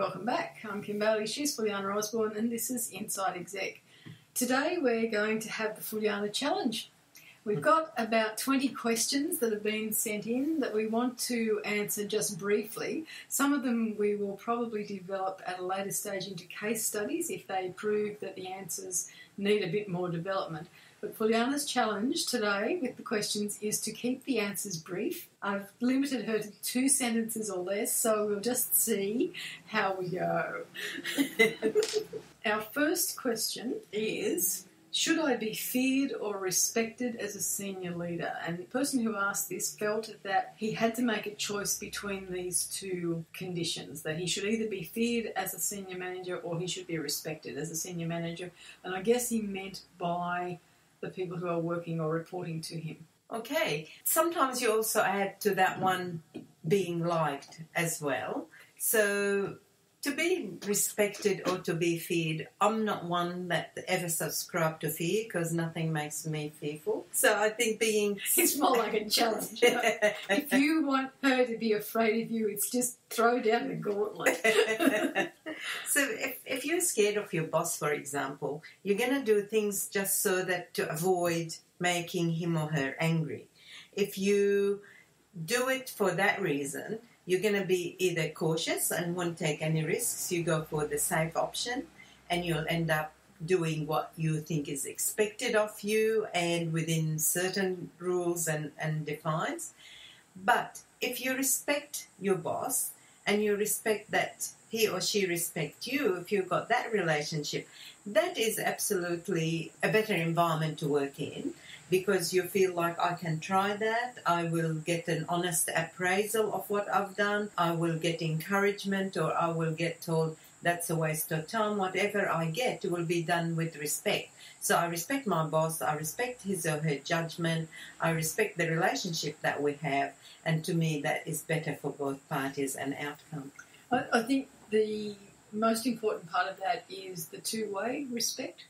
Welcome back. I'm Kim Bailey, she's Fulyana Osborne, and this is Inside Exec. Today we're going to have the Fulyana Challenge. We've got about 20 questions that have been sent in that we want to answer just briefly. Some of them we will probably develop at a later stage into case studies if they prove that the answers need a bit more development. But Fulyana's challenge today with the questions is to keep the answers brief. I've limited her to 2 sentences or less, so we'll just see how we go. Our first question is, should I be feared or respected as a senior leader? And the person who asked this felt that he had to make a choice between these 2 conditions, that he should either be feared as a senior manager or he should be respected as a senior manager. And I guess he meant by the people who are working or reporting to him. Okay. Sometimes you also add to that one being liked as well. So to be respected or to be feared, I'm not one that ever subscribe to fear because nothing makes me fearful. So I think being... It's more like a challenge. You know? If you want her to be afraid of you, it's just throw down the gauntlet. So if you're scared of your boss, for example, you're going to do things just so that to avoid making him or her angry. If you do it for that reason, you're going to be either cautious and won't take any risks. You go for the safe option and you'll end up doing what you think is expected of you and within certain rules and defines. But if you respect your boss and you respect that he or she respect you, if you've got that relationship, that is absolutely a better environment to work in because you feel like I can try that, I will get an honest appraisal of what I've done, I will get encouragement or I will get told that's a waste of time. Whatever I get will be done with respect. So I respect my boss, I respect his or her judgment, I respect the relationship that we have, and to me that is better for both parties and outcome. I think the most important part of that is the two-way respect,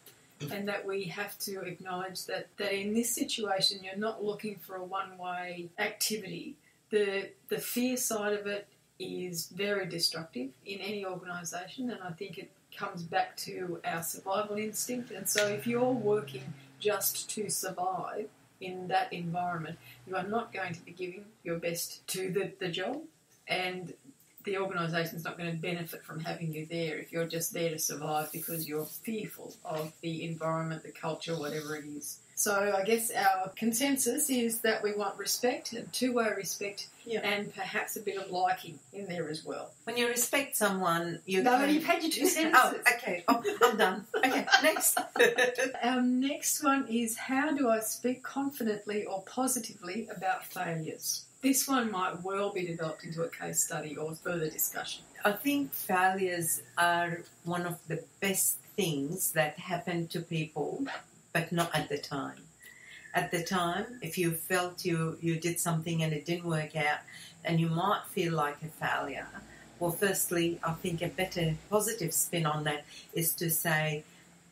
and that we have to acknowledge that in this situation you're not looking for a one-way activity. The fear side of it is very destructive in any organisation, and I think it comes back to our survival instinct. And so if you're working just to survive in that environment, you are not going to be giving your best to the job, and the organisation's not going to benefit from having you there if you're just there to survive because you're fearful of the environment, the culture, whatever it is. So I guess our consensus is that we want respect, and two-way respect, and perhaps a bit of liking in there as well. When you respect someone, you've had your 2 sentences. Oh, okay. I'm done. Okay, next. Our next one is, how do I speak confidently or positively about failures? This one might well be developed into a case study or further discussion. I think failures are one of the best things that happen to people, but not at the time. At the time, if you felt you did something and it didn't work out, and you might feel like a failure, well, firstly, I think a better positive spin on that is to say,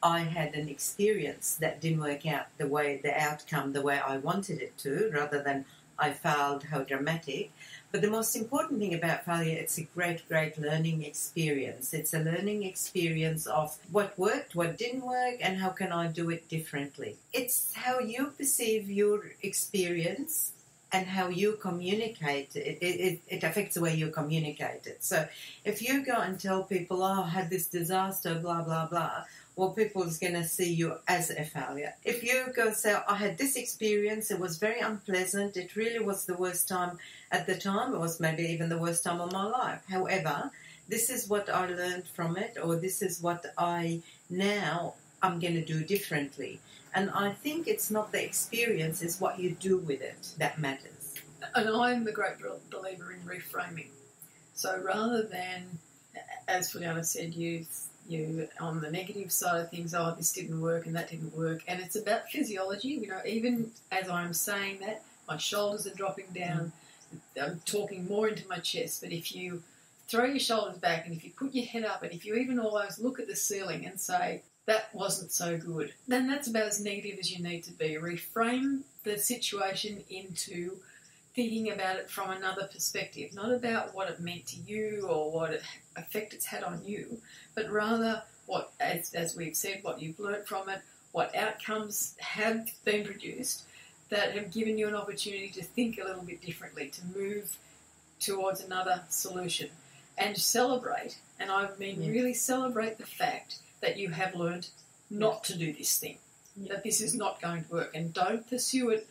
I had an experience that didn't work out the outcome the way I wanted it to, rather than I failed, how dramatic. But the most important thing about failure, it's a great, great learning experience. It's a learning experience of what worked, what didn't work, and how can I do it differently. It's how you perceive your experience and how you communicate it. It affects the way you communicate it. So if you go and tell people, I had this disaster, blah, blah, blah, well, people's going to see you as a failure. If you go say, I had this experience, it was very unpleasant, it really was the worst time at the time, it was maybe even the worst time of my life. However, this is what I learned from it, or this is what I'm going to do differently. And I think it's not the experience, it's what you do with it that matters. And I'm a great believer in reframing. So rather than, as Fulyana said, you on the negative side of things, oh, this didn't work and that didn't work. And it's about physiology. You know, even as I'm saying that, my shoulders are dropping down. I'm talking more into my chest. But if you throw your shoulders back and if you put your head up and if you even always look at the ceiling and say, that wasn't so good, then that's about as negative as you need to be. Reframe the situation into thinking about it from another perspective, not about what it meant to you or what effect it's had on you, but rather what, as we've said, what you've learnt from it, what outcomes have been produced that have given you an opportunity to think a little bit differently, to move towards another solution, and celebrate, and I mean really celebrate the fact that you have learned not to do this thing, that this is not going to work, and don't pursue it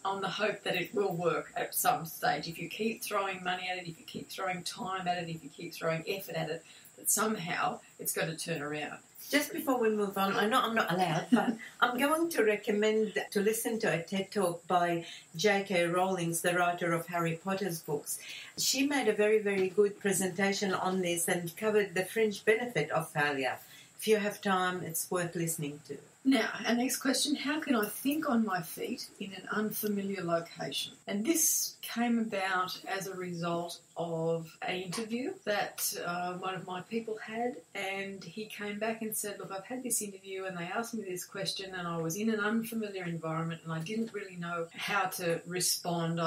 on the hope that it will work at some stage. If you keep throwing money at it, if you keep throwing time at it, if you keep throwing effort at it, that somehow it's going to turn around. Just before we move on, I know I'm not allowed, but I'm going to recommend to listen to a TED Talk by J.K. Rowling, the writer of Harry Potter's books. She made a very, very good presentation on this and covered the fringe benefit of failure. If you have time, it's worth listening to. Now, our next question, how can I think on my feet in an unfamiliar location? And this came about as a result of an interview that one of my people had, and he came back and said, look, I've had this interview and they asked me this question and I was in an unfamiliar environment and I didn't really know how to respond.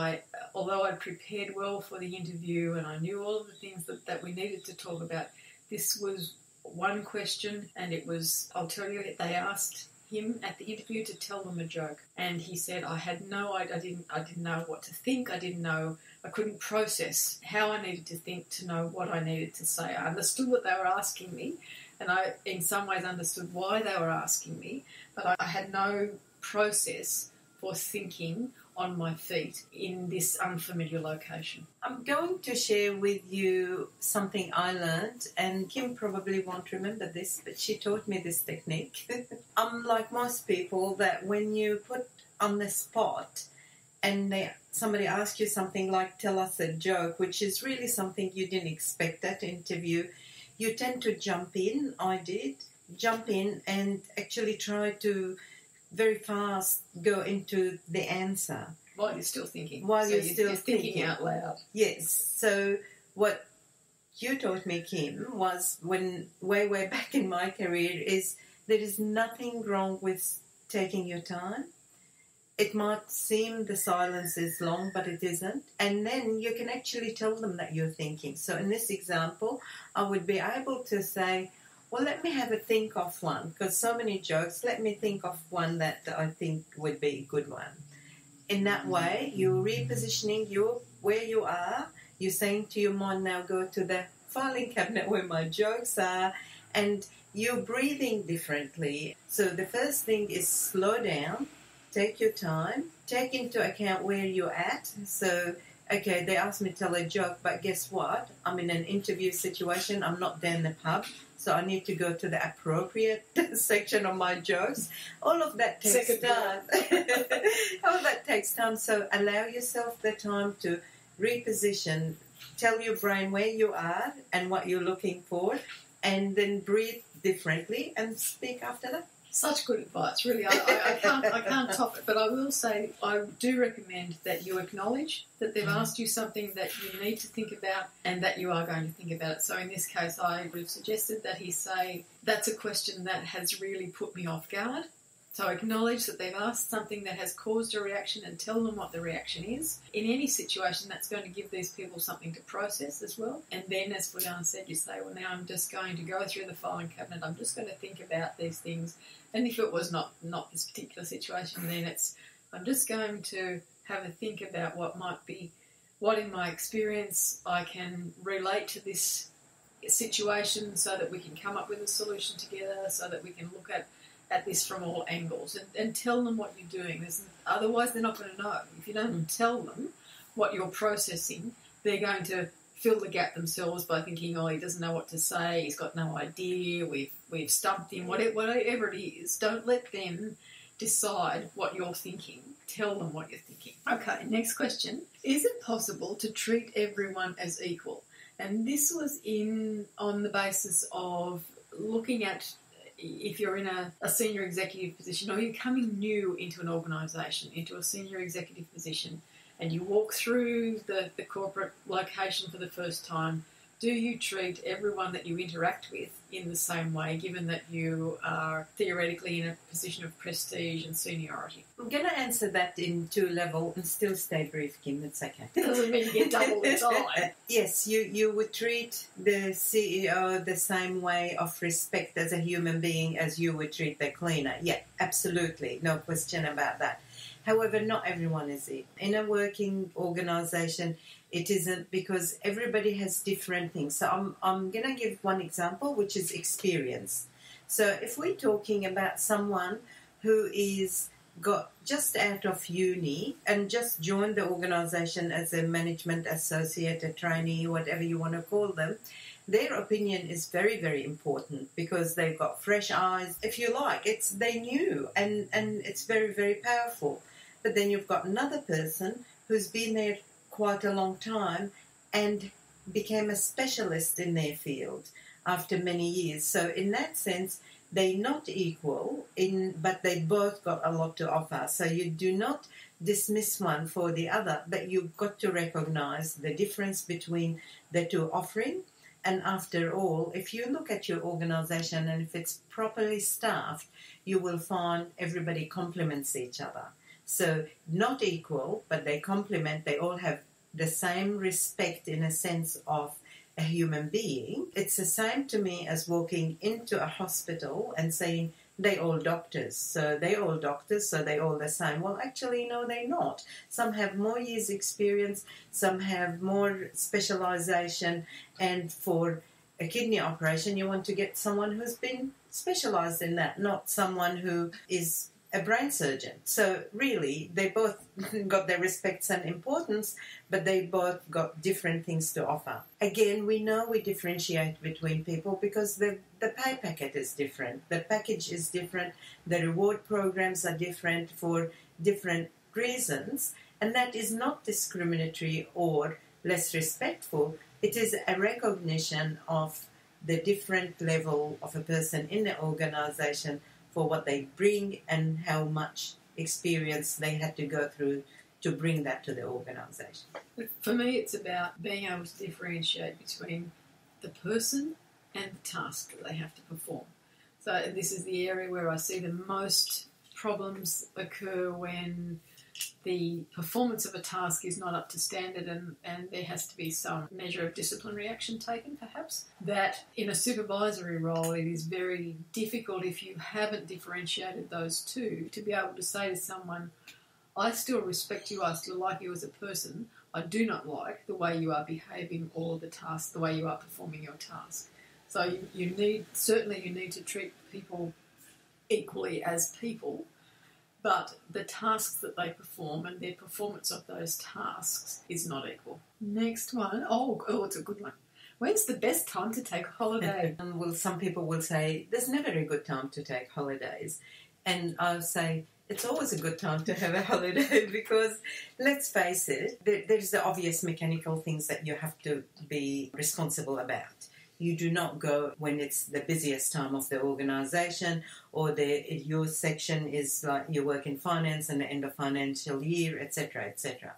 Although I'd prepared well for the interview and I knew all of the things that we needed to talk about, this was one question, and it was, I'll tell you, they asked him at the interview to tell them a joke, and he said, I didn't know what to think, I couldn't process how I needed to think to know what I needed to say. I understood what they were asking me, and I in some ways understood why they were asking me, but I had no process for thinking on my feet in this unfamiliar location. I'm going to share with you something I learned, and Kim probably won't remember this, but she taught me this technique. I'm like most people that when you put on the spot and somebody asks you something like tell us a joke, which is really something you didn't expect at interview, you tend to jump in. I did jump in and actually try to very fast go into the answer. While you're still thinking. You're thinking out loud. Yes. So what you taught me, Kim, was when way back in my career is there is nothing wrong with taking your time. It might seem the silence is long, but it isn't. And then you can actually tell them that you're thinking. So in this example, I would be able to say, well, let me have a think of one, because so many jokes, let me think of one that I think would be a good one. In that way, you're repositioning where you are. You're saying to your mind, now go to the filing cabinet where my jokes are, and you're breathing differently. So the first thing is slow down, take your time, take into account where you're at. So, okay, they asked me to tell a joke, but guess what? I'm in an interview situation. I'm not there in the pub. So I need to go to the appropriate section of my jokes. All of that takes time. All of that takes time. So allow yourself the time to reposition. Tell your brain where you are and what you're looking for, and then breathe differently and speak after that. Such good advice, really. I can't top it, but I will say I do recommend that you acknowledge that they've asked you something that you need to think about and that you are going to think about it. So in this case, I would have suggested that he say, that's a question that has really put me off guard. So acknowledge that they've asked something that has caused a reaction and tell them what the reaction is. In any situation, that's going to give these people something to process as well. And then, as Fulyana said, you say, well, now I'm just going to go through the filing cabinet. I'm just going to think about these things. And if it was not this particular situation, then I'm just going to have a think about what in my experience I can relate to this situation so that we can come up with a solution together, so that we can look at this from all angles and tell them what you're doing. Otherwise, they're not going to know. If you don't tell them what you're processing, they're going to fill the gap themselves by thinking, oh, he doesn't know what to say, he's got no idea, we've stumped him, whatever it is. Don't let them decide what you're thinking. Tell them what you're thinking. Okay, next question. Is it possible to treat everyone as equal? And this was on the basis of looking at if you're in a senior executive position or you're coming new into an organisation, into a senior executive position, and you walk through the corporate location for the first time, do you treat everyone that you interact with in the same way, given that you are theoretically in a position of prestige and seniority? I'm going to answer that in 2 levels and still stay brief, Kim. It's okay. Doesn't mean you get double the time. Yes, you would treat the CEO the same way of respect as a human being as you would treat the cleaner. Yeah, absolutely. No question about that. However, not everyone is it. In a working organisation, it isn't, because everybody has different things. So I'm going to give one example, which is experience. So if we're talking about someone who is got just out of uni and just joined the organisation as a management associate, a trainee, whatever you want to call them, their opinion is very, very important because they've got fresh eyes. If you like, they're new and it's very, very powerful. But then you've got another person who's been there quite a long time and became a specialist in their field after many years. So in that sense, they're not equal, but they both got a lot to offer. So you do not dismiss one for the other, but you've got to recognise the difference between the two offering. And after all, if you look at your organisation and if it's properly staffed, you will find everybody complements each other. So not equal, but they complement. They all have the same respect in a sense of a human being. It's the same to me as walking into a hospital and saying they all doctors. So they all doctors, so they all the same. Well, actually, no, they're not. Some have more years experience, some have more specialisation, and for a kidney operation, you want to get someone who's been specialised in that, not someone who is a brain surgeon. So really, they both got their respects and importance, but they both got different things to offer. Again, we know we differentiate between people because the pay packet is different, the package is different, the reward programs are different for different reasons, and that is not discriminatory or less respectful. It is a recognition of the different level of a person in the organisation for what they bring and how much experience they had to go through to bring that to the organisation. For me, it's about being able to differentiate between the person and the task that they have to perform. So this is the area where I see the most problems occur when the performance of a task is not up to standard and there has to be some measure of disciplinary action taken, perhaps. That in a supervisory role, it is very difficult if you haven't differentiated those two to be able to say to someone, I still respect you, I still like you as a person, I do not like the way you are behaving or the task, the way you are performing your task. So you need to treat people equally as people, but the tasks that they perform and their performance of those tasks is not equal. Next one. Oh, it's a good one. When's the best time to take a holiday? Well, some people will say, there's never a good time to take holidays. And I'll say, it's always a good time to have a holiday because, let's face it, there's the obvious mechanical things that you have to be responsible about. You do not go when it's the busiest time of the organisation or your section is like you work in finance and the end of financial year, etc., etc.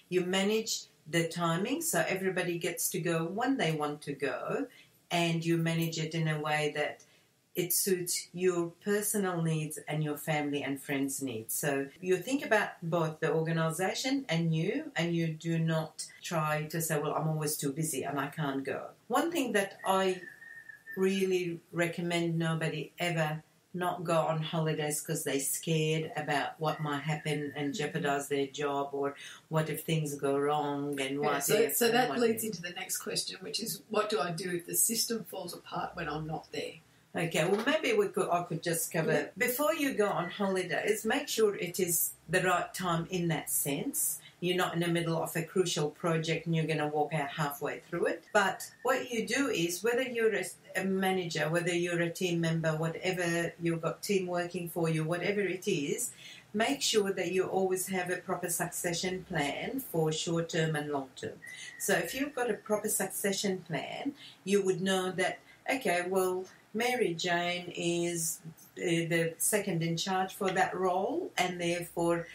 You manage the timing so everybody gets to go when they want to go, and you manage it in a way that it suits your personal needs and your family and friends' needs. So you think about both the organisation and you do not try to say, well, I'm always too busy and I can't go. One thing that I really recommend nobody ever not go on holidays because they're scared about what might happen and jeopardise their job, or what if things go wrong and what if. So that leads into the next question, which is, what do I do if the system falls apart when I'm not there? Okay, well, maybe I could just cover, before you go on holidays, make sure it is the right time in that sense. You're not in the middle of a crucial project and you're going to walk out halfway through it. But what you do is, whether you're a manager, whether you're a team member, whatever, you've got team working for you, whatever it is, make sure that you always have a proper succession plan for short-term and long-term. So if you've got a proper succession plan, you would know that, okay, well, Mary Jane is the second in charge for that role, and therefore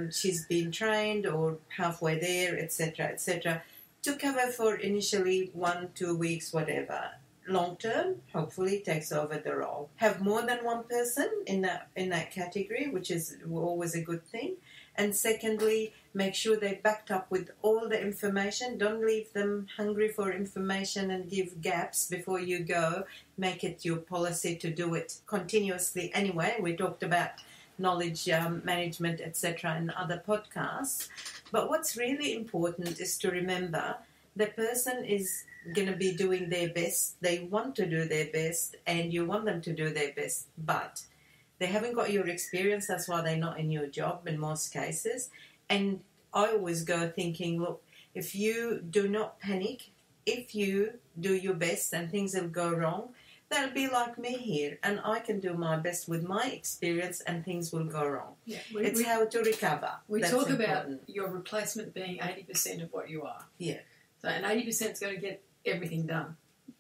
she's been trained or halfway there, etc., etc., to cover for initially 1-2 weeks, whatever. Long term, hopefully takes over the role. Have more than one person in that category, which is always a good thing. And secondly, make sure they're backed up with all the information. Don't leave them hungry for information and give gaps before you go. Make it your policy to do it continuously anyway. We talked about knowledge management, etc. in other podcasts. But what's really important is to remember the person is going to be doing their best. They want to do their best, and you want them to do their best, but they haven't got your experience. That's why they're not in your job in most cases. And I always go thinking, look, if you do not panic, if you do your best and things will go wrong, that'll be like me here, and I can do my best with my experience and things will go wrong. Yeah, it's how to recover. We talk about your replacement being 80% of what you are. Yeah. So, and 80% is going to get everything done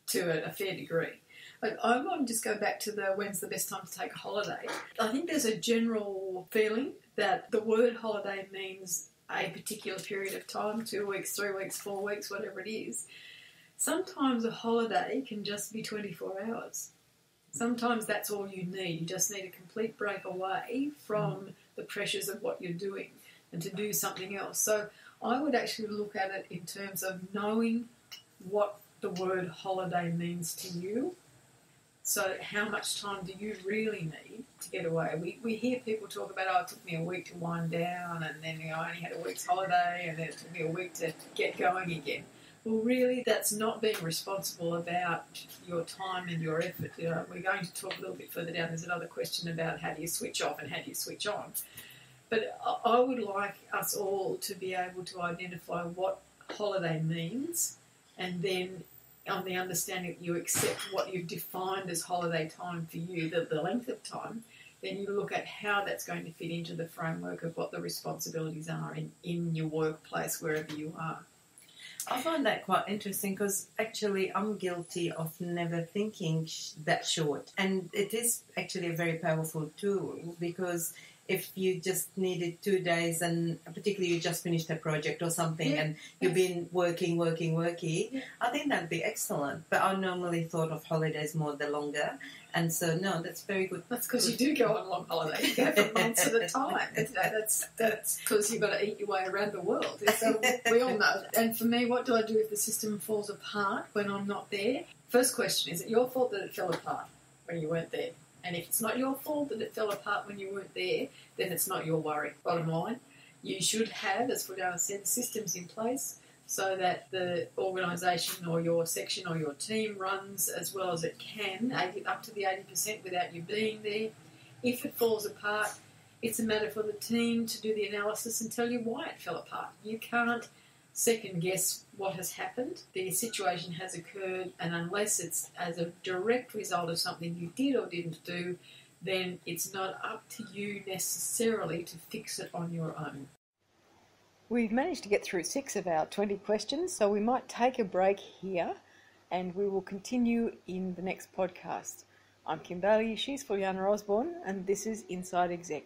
to a fair degree. But I want to just go back to when's the best time to take a holiday. I think there's a general feeling that the word holiday means a particular period of time, 2 weeks, 3 weeks, 4 weeks, whatever it is. Sometimes a holiday can just be 24 hours. Sometimes that's all you need. You just need a complete break away from the pressures of what you're doing and to do something else. So I would actually look at it in terms of knowing what the word holiday means to you. So how much time do you really need to get away? We hear people talk about, it took me a week to wind down, and then I only had a week's holiday, and then it took me a week to get going again. Well, really, that's not being responsible about your time and your effort. We're going to talk a little bit further down. There's another question about how do you switch off and how do you switch on. But I would like us all to be able to identify what holiday means, and then on the understanding that you accept what you've defined as holiday time for you, the length of time, then you look at how that's going to fit into the framework of what the responsibilities are in your workplace, wherever you are. I find that quite interesting because actually I'm guilty of never thinking that short. And it is actually a very powerful tool because if you just needed 2 days and particularly you just finished a project or something and you've been working, I think that'd be excellent. But I normally thought of holidays more the longer. And so, no, that's very good. That's because you do go on long holidays. You go for months at a time. That's because you've got to eat your way around the world. So we all know. And for me, what do I do if the system falls apart when I'm not there? First question, is it your fault that it fell apart when you weren't there? And if it's not your fault that it fell apart when you weren't there, then it's not your worry. Bottom line, you should have, as Fulyana said, systems in place so that the organisation or your section or your team runs as well as it can, up to the 80% without you being there. If it falls apart, it's a matter for the team to do the analysis and tell you why it fell apart. You can't second guess what has happened. The situation has occurred, and unless it's as a direct result of something you did or didn't do, then it's not up to you necessarily to fix it on your own. We've managed to get through 6 of our 20 questions, so we might take a break here and we will continue in the next podcast. I'm Kim Bailey, she's Fulyana Osborne, and this is Inside Exec.